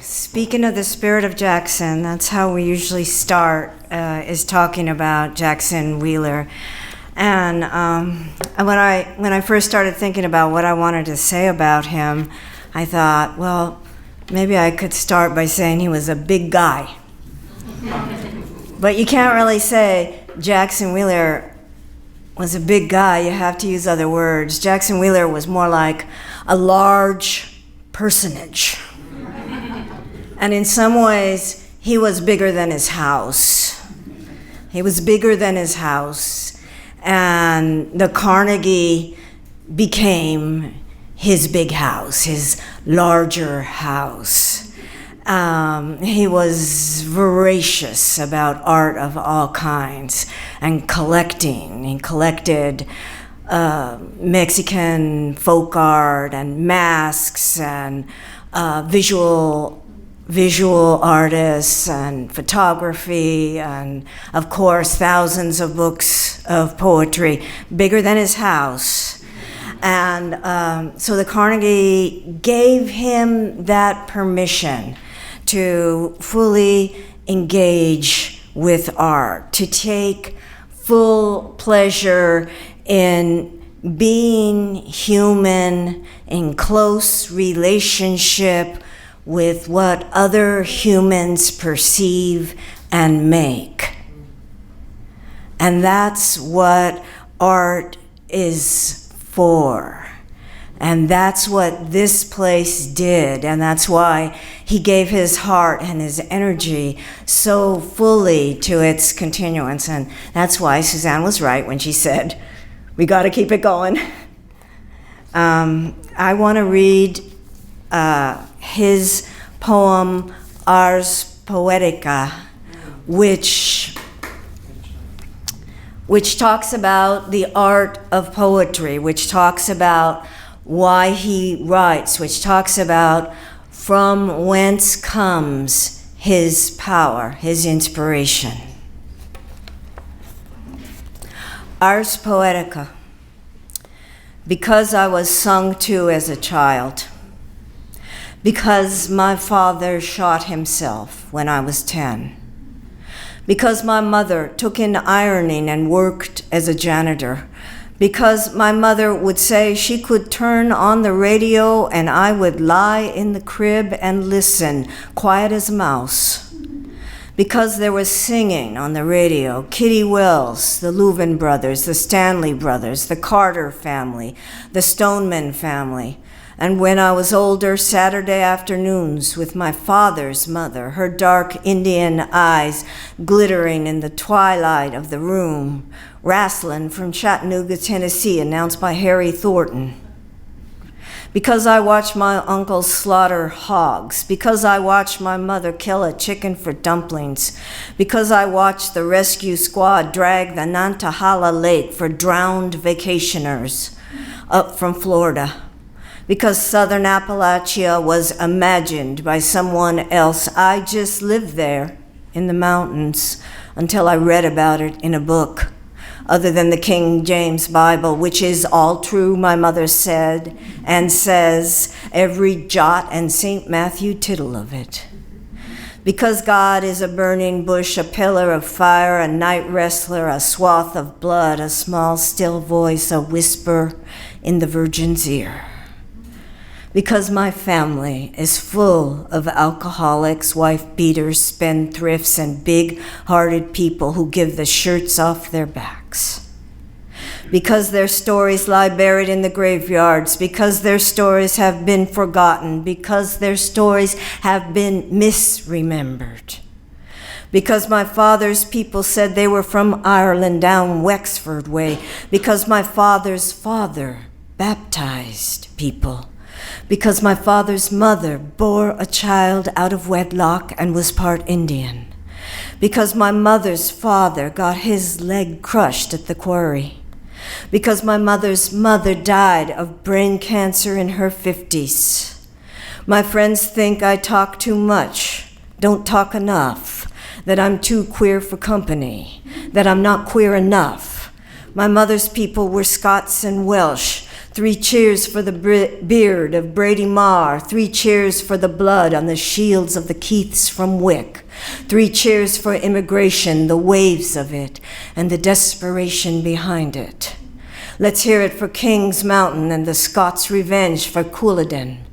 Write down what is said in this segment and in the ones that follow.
Speaking of the spirit of Jackson, that's how we usually start, is talking about Jackson Wheeler. And when I first started thinking about what I wanted to say about him, I thought, well, maybe I could start by saying he was a big guy. But you can't really say Jackson Wheeler was a big guy. You have to use other words. Jackson Wheeler was more like a large personage. And in some ways, he was bigger than his house. He was bigger than his house. And the Carnegie became his big house, his larger house. He was voracious about art of all kinds and collecting. He collected Mexican folk art and masks and visual artists and photography and, of course, thousands of books of poetry, bigger than his house. And so the Carnegie gave him that permission to fully engage with art, to take full pleasure in being human, in close relationship with what other humans perceive and make. And that's what art is for. And that's what this place did, and that's why he gave his heart and his energy so fully to its continuance. And that's why Suzanne was right when she said, we got to keep it going. I want to read his poem, Ars Poetica, which talks about the art of poetry, which talks about why he writes, which talks about from whence comes his power, his inspiration. Ars Poetica. Because I was sung to as a child. Because my father shot himself when I was 10. Because my mother took in ironing and worked as a janitor. Because my mother would say she could turn on the radio and I would lie in the crib and listen, quiet as a mouse. Because there was singing on the radio, Kitty Wells, the Louvin brothers, the Stanley brothers, the Carter family, the Stoneman family. And when I was older, Saturday afternoons with my father's mother, her dark Indian eyes glittering in the twilight of the room, Wrastlin' from Chattanooga, Tennessee, announced by Harry Thornton. Because I watched my uncle slaughter hogs, because I watched my mother kill a chicken for dumplings, because I watched the rescue squad drag the Nantahala Lake for drowned vacationers up from Florida. Because Southern Appalachia was imagined by someone else, I just lived there in the mountains until I read about it in a book. Other than the King James Bible, which is all true, my mother said, and says every jot and St. Matthew tittle of it. Because God is a burning bush, a pillar of fire, a night wrestler, a swath of blood, a small still voice, a whisper in the virgin's ear. Because my family is full of alcoholics, wife-beaters, spendthrifts, and big-hearted people who give the shirts off their backs. Because their stories lie buried in the graveyards, because their stories have been forgotten, because their stories have been misremembered. Because my father's people said they were from Ireland down Wexford way, because my father's father baptized people. Because my father's mother bore a child out of wedlock and was part Indian. Because my mother's father got his leg crushed at the quarry. Because my mother's mother died of brain cancer in her 50s. My friends think I talk too much, don't talk enough, that I'm too queer for company, that I'm not queer enough. My mother's people were Scots and Welsh, 3 cheers for the beard of Brady Marr. 3 cheers for the blood on the shields of the Keiths from Wick. 3 cheers for immigration, the waves of it, and the desperation behind it. Let's hear it for King's Mountain and the Scots' revenge for Culloden.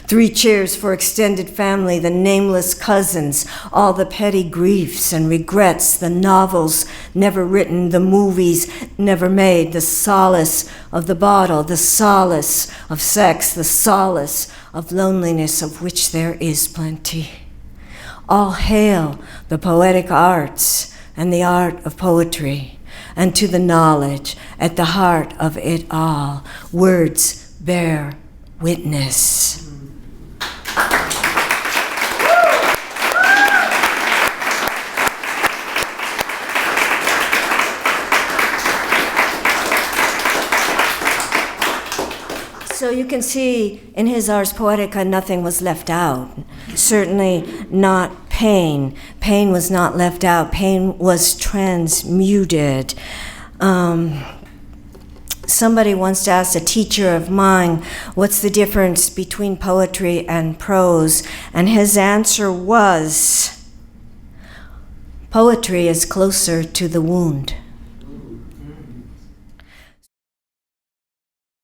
3 cheers for extended family, the nameless cousins, all the petty griefs and regrets, the novels never written, the movies never made, the solace of the bottle, the solace of sex, the solace of loneliness, of which there is plenty. All hail the poetic arts and the art of poetry, and to the knowledge at the heart of it all, words bear witness. So you can see in his Ars Poetica, nothing was left out. Certainly not pain. Pain was not left out. Pain was transmuted. Somebody once asked a teacher of mine, what's the difference between poetry and prose? And his answer was, poetry is closer to the wound.